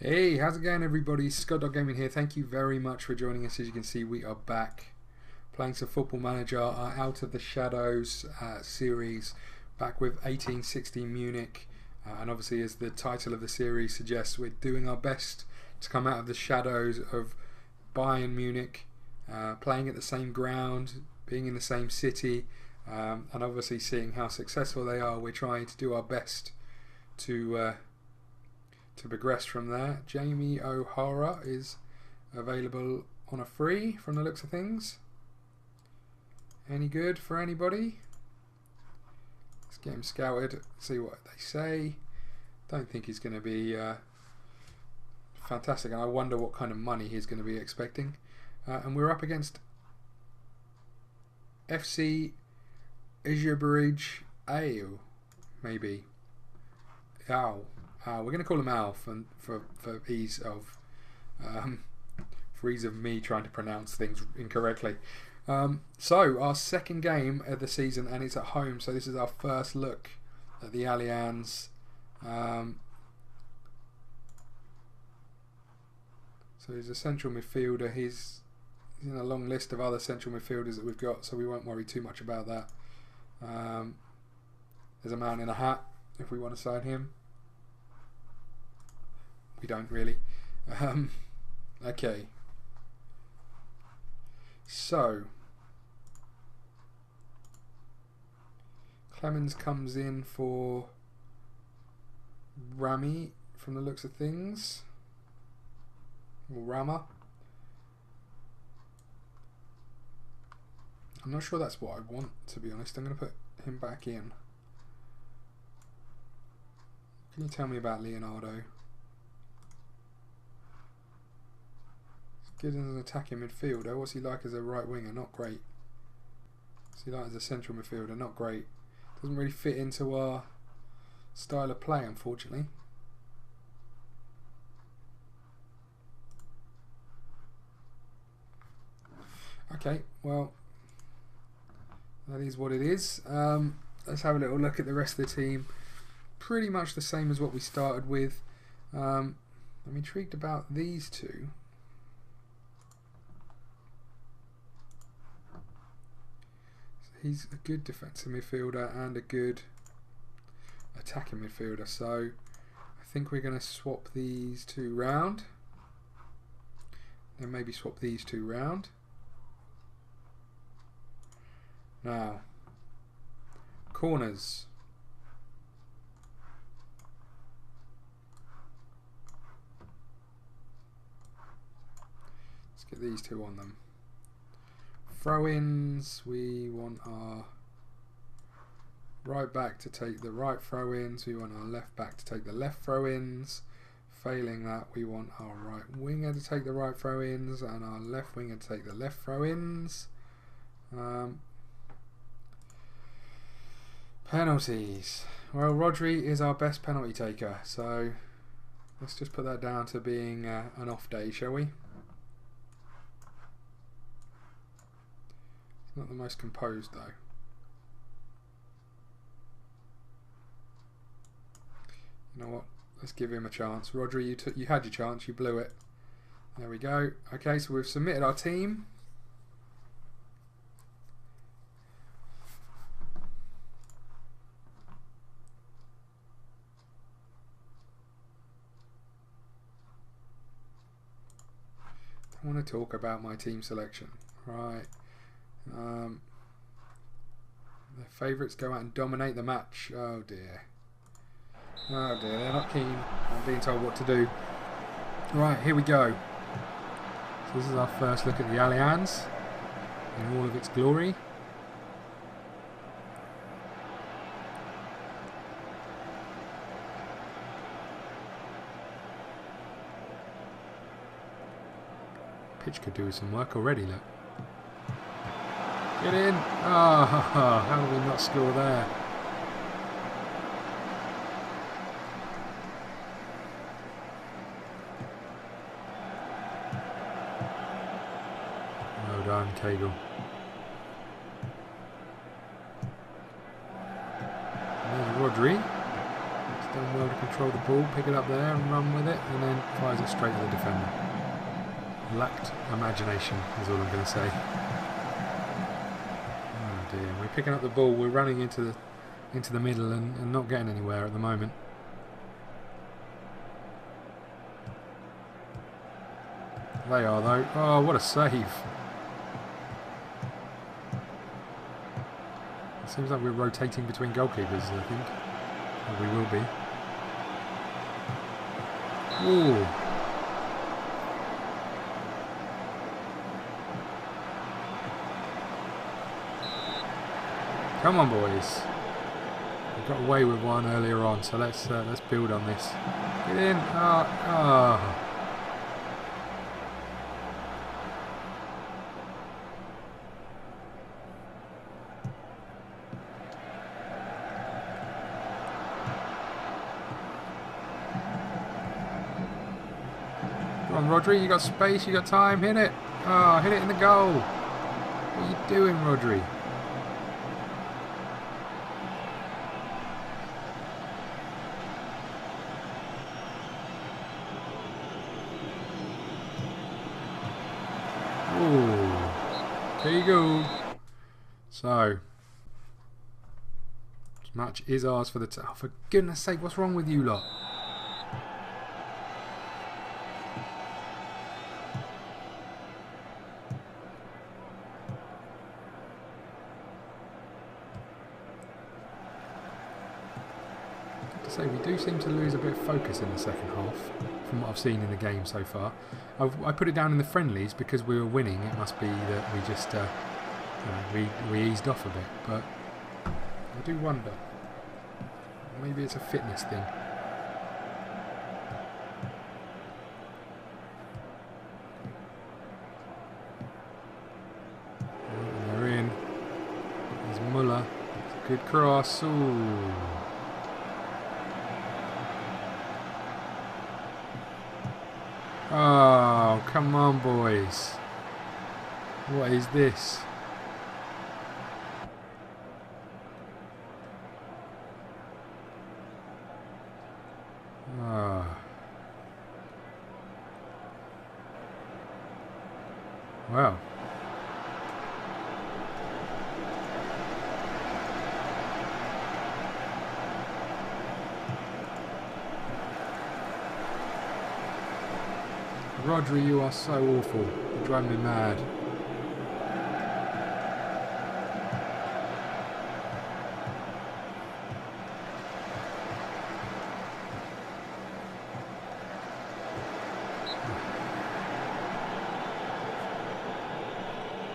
Hey, how's it going everybody? ScottDogGaming here. Thank you very much for joining us. As you can see, we are back playing some Football Manager, our Out of the Shadows series, back with 1816 Munich. And obviously, as the title of the series suggests, we're doing our best to come out of the shadows of Bayern Munich, playing at the same ground, being in the same city, and obviously seeing how successful they are. We're trying to do our best to progress from there. Jamie O'Hara is available on a free from the looks of things. Any good for anybody? Let's get him scouted, see what they say. Don't think he's going to be fantastic, and I wonder what kind of money he's going to be expecting. And we're up against FC Ijebuij Ayo, maybe. Ow. We're going to call him Al for ease of me trying to pronounce things incorrectly. So our second game of the season, and it's at home. So this is our first look at the Allianz. So he's a central midfielder. He's in a long list of other central midfielders that we've got, so we won't worry too much about that. There's a man in a hat if we want to sign him. We don't really. Okay. So Clemens comes in for Rami from the looks of things. Or Rama. I'm not sure that's what I want, to be honest. I'm going to put him back in. Can you tell me about Leonardo? Good as an attacking midfielder. What's he like as a right winger? Not great. What's he like as a central midfielder? Not great. Doesn't really fit into our style of play, unfortunately. Okay, well, that is what it is. Let's have a little look at the rest of the team. Pretty much the same as what we started with. I'm intrigued about these two. He's a good defensive midfielder and a good attacking midfielder, so I think we're going to swap these two round. Then maybe swap these two round. Now, corners. Let's get these two on them. Throw-ins, we want our right back to take the right throw-ins, we want our left back to take the left throw-ins. Failing that, we want our right winger to take the right throw-ins and our left winger to take the left throw-ins. Penalties. Well, Rodri is our best penalty taker, so let's just put that down to being an off day, shall we? Not the most composed though. You know what? Let's give him a chance. Rodri, you had your chance. You blew it. There we go. Okay, so we've submitted our team. I want to talk about my team selection. Right. The favourites go out and dominate the match. Oh dear. Oh dear, they're not keen on being told what to do. Right, here we go. So this is our first look at the Allianz in all of its glory. Pitch could do some work already, look. Get in! Oh, how did we not score there? Well done, Cagle. There's Rodri. He's done well to control control the ball, pick it up there and run with it, and then fires it straight at the defender. Lacked imagination is all I'm going to say. Oh dear, we're picking up the ball, we're running into the middle and not getting anywhere at the moment. They are though. Oh, what a save. It seems like we're rotating between goalkeepers, I think. Or we will be. Ooh. Come on, boys. We got away with one earlier on, so let's build on this. Get in. Oh. Come on, Rodri, you got space, you got time, hit it. Oh, hit it in the goal. What are you doing, Rodri? Ooh. There you go. So, this match is ours for the oh, for goodness sake, what's wrong with you lot? So we do seem to lose a bit of focus in the second half from what I've seen in the game so far. I put it down in the friendlies because we were winning. It must be that we just we eased off a bit, but I do wonder. Maybe it's a fitness thing. And they're in. There's Muller. It's a good cross. Ooh. Oh, come on, boys. What is this? Oh. Well. Rodri, you are so awful. You drive me mad.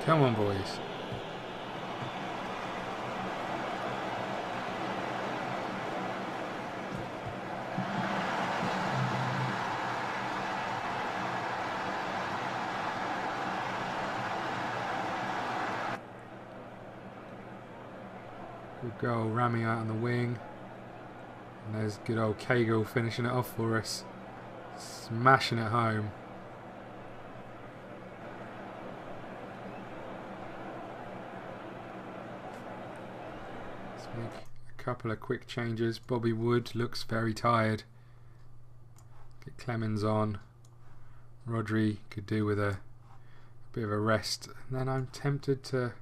Come on, boys. Good goal, Rami out on the wing. And there's good old Cagle finishing it off for us. Smashing it home. Let's make a couple of quick changes. Bobby Wood looks very tired. Get Clemens on. Rodri could do with a bit of a rest. And then I'm tempted to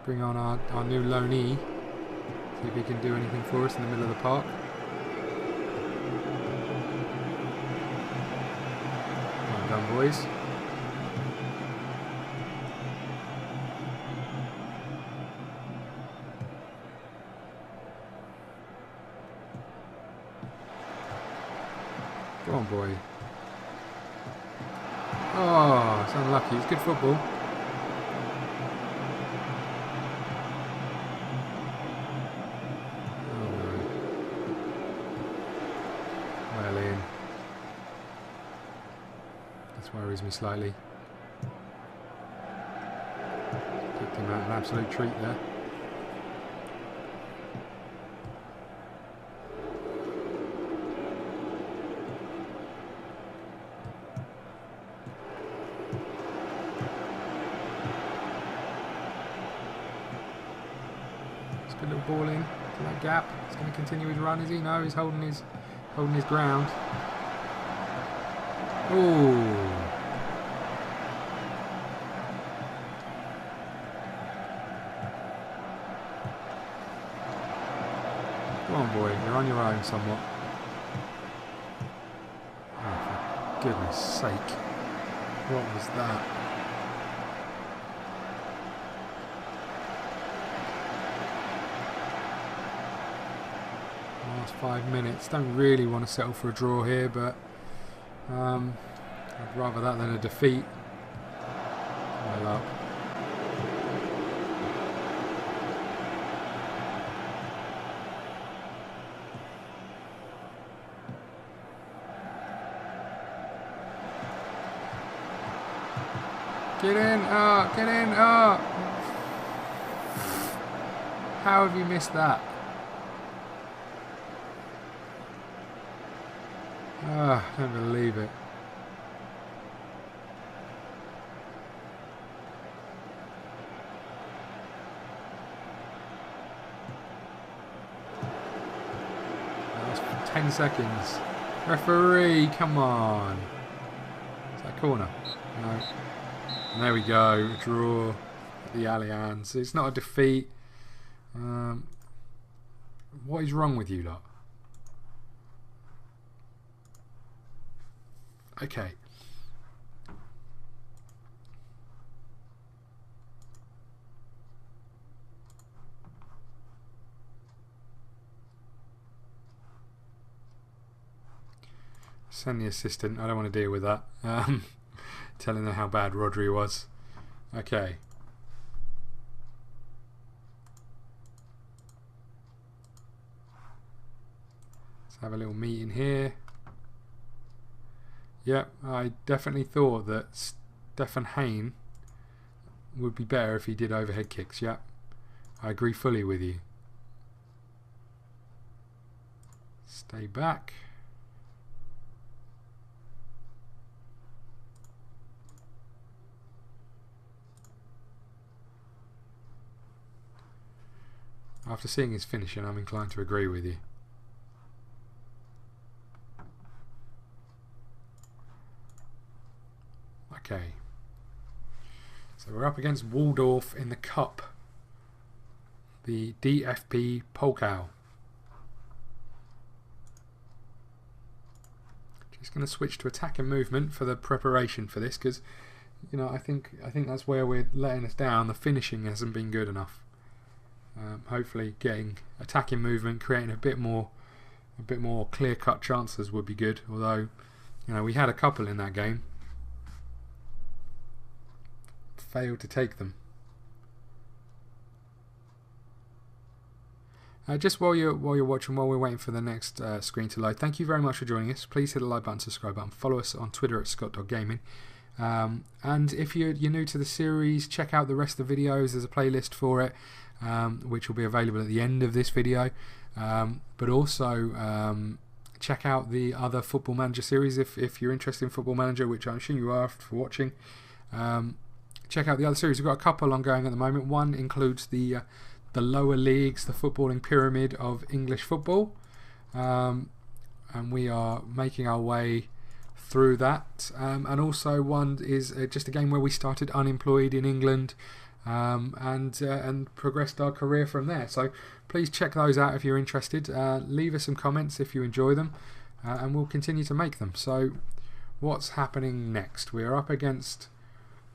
bring on our new loanee. See if he can do anything for us in the middle of the park. Well done, boys. Go on, boy. Oh, it's unlucky. It's good football. Worries me slightly. Picked him out an absolute treat there. Good little ball in to that gap. He's going to continue his run, is he? No, he's holding his ground. Ooh. Come on, boy. You're on your own somewhat. Oh, for goodness sake. What was that? Last 5 minutes. Don't really want to settle for a draw here, but I'd rather that than a defeat. Well up. Get in! Oh, get in! Oh! How have you missed that? Ah, I don't believe it. That was 10 seconds. Referee, come on. Is that a corner? No. And there we go. Draw at the Allianz. It's not a defeat. What is wrong with you lot? Okay. Send the assistant. I don't want to deal with that. Telling them how bad Rodri was. Okay. Let's have a little meeting here. Yep, I definitely thought that Stefan Hain would be better if he did overhead kicks. Yep, I agree fully with you. Stay back. After seeing his finishing, I'm inclined to agree with you. Okay. So we're up against Waldorf in the Cup. The DFB Pokal. Just going to switch to attack and movement for the preparation for this, because you know I think that's where we're letting us down. The finishing hasn't been good enough. Hopefully getting attacking movement, creating a bit more clear-cut chances would be good. Although, you know, we had a couple in that game, failed to take them. Just while you're watching, while we're waiting for the next screen to load, thank you very much for joining us. Please hit the like button, subscribe button, follow us on Twitter at ScottDogGaming. And if you're new to the series, check out the rest of the videos. There's a playlist for it, which will be available at the end of this video. But also check out the other Football Manager series if you're interested in Football Manager, which I'm sure you are after watching. Check out the other series. We've got a couple ongoing at the moment. One includes the lower leagues, the footballing pyramid of English football, and we are making our way through that. And also one is just a game where we started unemployed in England, and progressed our career from there. So please check those out if you're interested. Leave us some comments if you enjoy them, and we'll continue to make them. So what's happening next? We're up against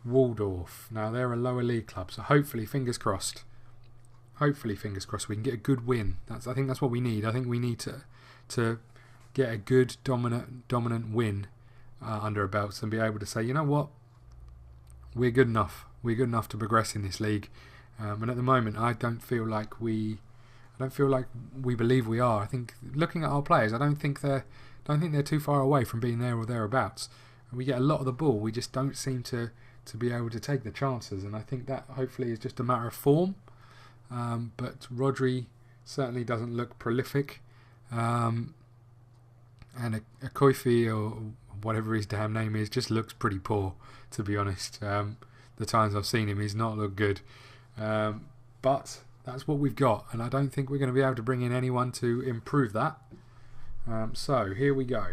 Waldorf. Now they're a lower league club, so hopefully, fingers crossed, we can get a good win. I think that's what we need. I think we need to get a good dominant win under our belts and be able to say, you know what, we're good enough. We're good enough to progress in this league. And at the moment, I don't feel like we believe we are. I think looking at our players, I don't think they're too far away from being there or thereabouts. And we get a lot of the ball. We just don't seem to be able to take the chances. And I think that hopefully is just a matter of form. But Rodri certainly doesn't look prolific. And a Koifi, or whatever his damn name is, just looks pretty poor, to be honest. The times I've seen him, he's not looked good. But That's what we've got, and I don't think we're going to be able to bring in anyone to improve that. So here we go.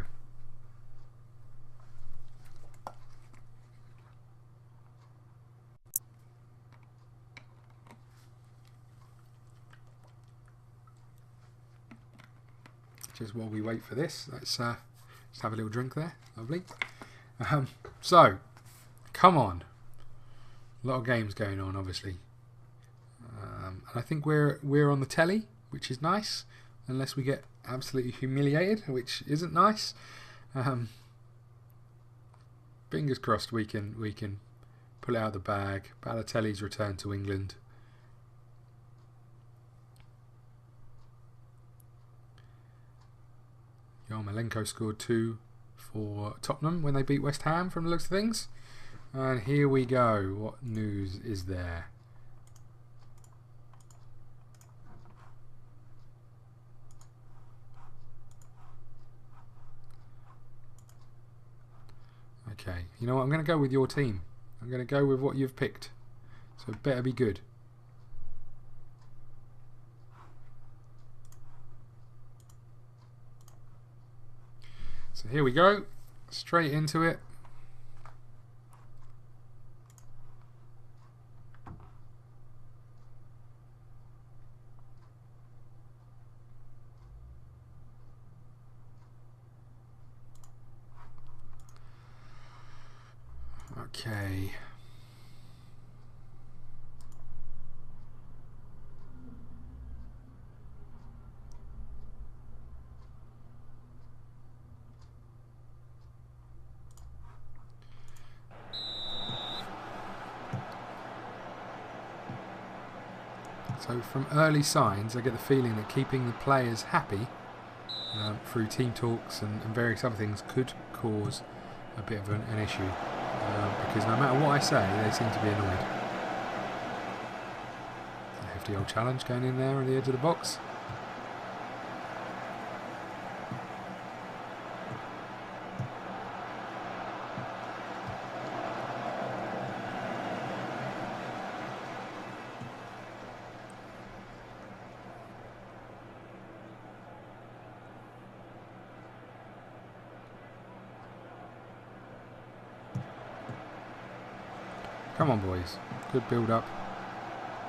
Just while we wait for this, let's just have a little drink there. Lovely. So, come on. A lot of games going on, obviously. And I think we're on the telly, which is nice, unless we get absolutely humiliated, which isn't nice. Fingers crossed we can pull it out of the bag. Balotelli's return to England. Yarmolenko scored 2 for Tottenham when they beat West Ham, from the looks of things. And here we go. What news is there? Okay, you know what? I'm going to go with your team. I'm going to go with what you've picked. So it better be good. So here we go, straight into it. Okay. So from early signs, I get the feeling that keeping the players happy through team talks and various other things could cause a bit of an issue. Because no matter what I say, they seem to be annoyed. A hefty old challenge going in there on the edge of the box. Come on, boys. Good build-up,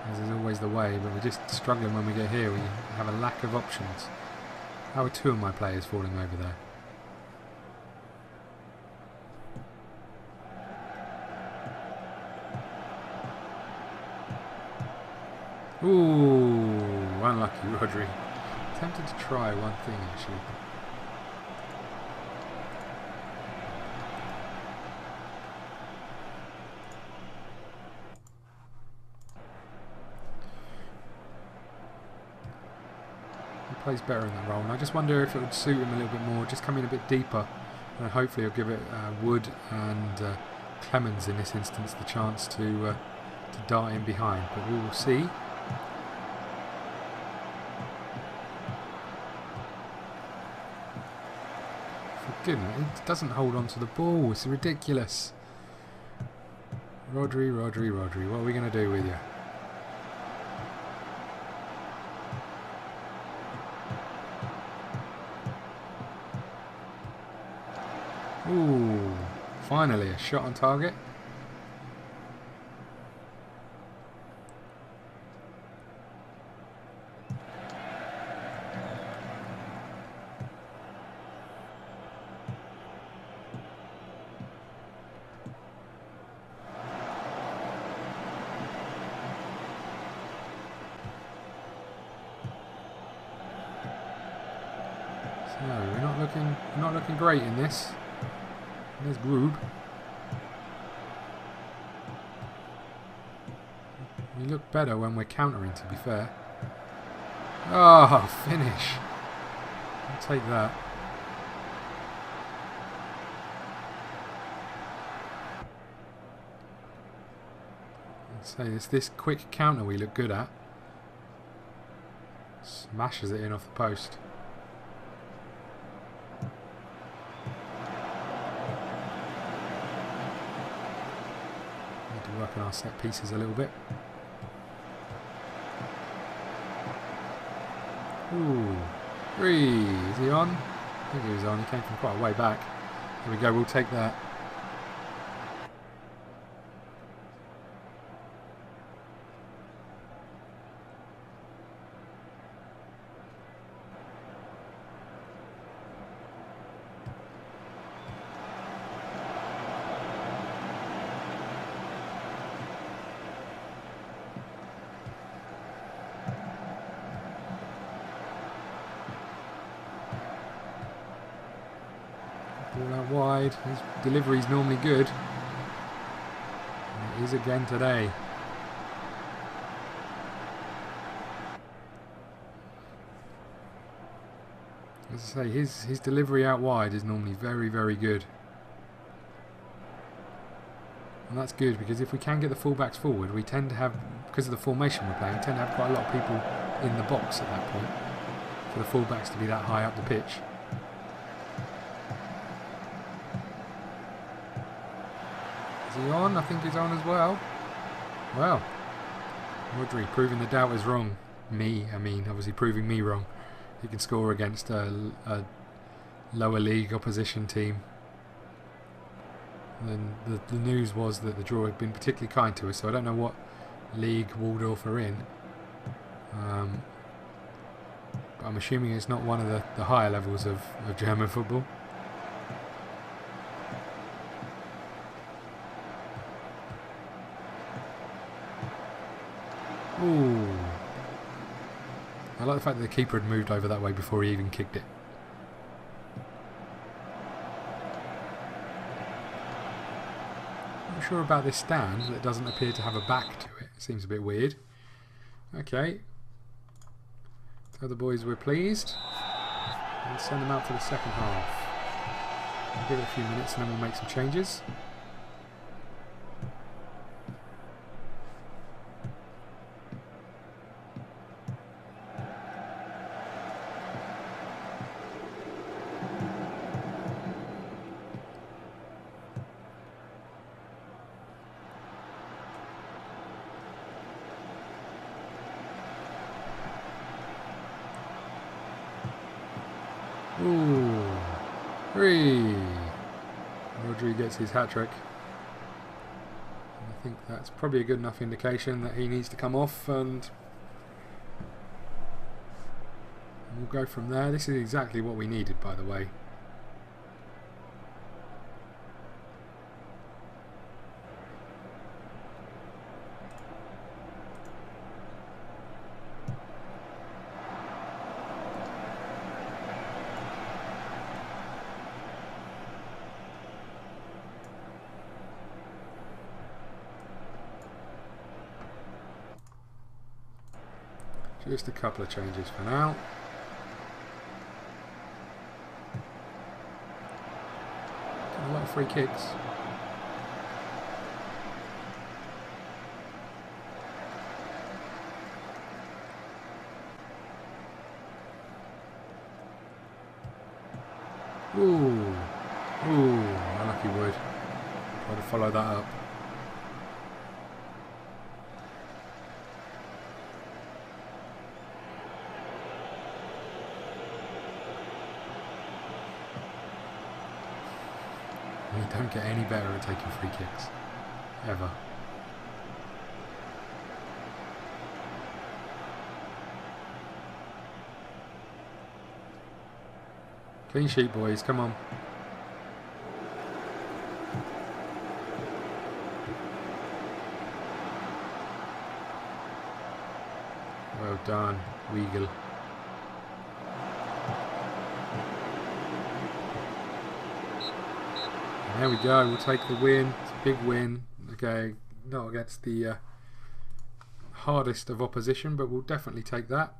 as is always the way, but we're just struggling when we get here. We have a lack of options. How are 2 of my players falling over there? Ooh, unlucky, Rodri. Tempted to try one thing, actually. Plays better in that role, and I just wonder if it would suit him a little bit more, just come in a bit deeper, and hopefully he'll give it Wood and Clemens in this instance the chance to dart in behind, but we will see. For goodness, it doesn't hold on to the ball, it's ridiculous. Rodri, what are we going to do with you? Ooh, finally a shot on target. So we're not looking great in this. There's Grube. We look better when we're countering, to be fair. Oh, finish. I'll take that. I'd say it's this quick counter we look good at. Smashes it in off the post. Work on our set pieces a little bit. Ooh. 3. Is he on? I think he was on. He came from quite a way back. There we go. We'll take that. Ball out wide. His delivery's normally good. And it is again today. As I say, his delivery out wide is normally very, very good. And that's good because if we can get the fullbacks forward, we tend to have, because of the formation we're playing, we tend to have quite a lot of people in the box at that point for the fullbacks to be that high up the pitch. Is he on? I think he's on as well. Well, Rodri proving the doubters wrong. Obviously proving me wrong. He can score against a lower league opposition team. And the news was that the draw had been particularly kind to us, so I don't know what league Waldorf are in. But I'm assuming it's not one of the higher levels of German football. Ooh. I like the fact that the keeper had moved over that way before he even kicked it. Not sure about this stand that doesn't appear to have a back to it. Seems a bit weird. Okay. Tell the boys we're pleased. And send them out for the second half. We'll give it a few minutes and then we'll make some changes. Ooh, 3. Rodri gets his hat-trick. I think that's probably a good enough indication that he needs to come off, and we'll go from there. This is exactly what we needed, by the way. Just a couple of changes for now. Got a lot of free kicks. Ooh, unlucky wood. Try to follow that up. We don't get any better at taking free kicks. Ever. Clean sheet, boys. Come on. Well done, Weigel. There we go, we'll take the win. It's a big win. Okay, not against the hardest of opposition, but we'll definitely take that.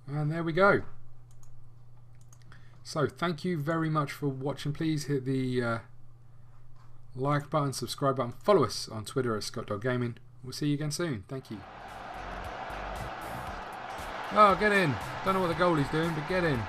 And there we go. So, thank you very much for watching. Please hit the like button, subscribe button. Follow us on Twitter at ScottDogGaming. We'll see you again soon. Thank you. Oh, get in. Don't know what the goalie's doing, but get in.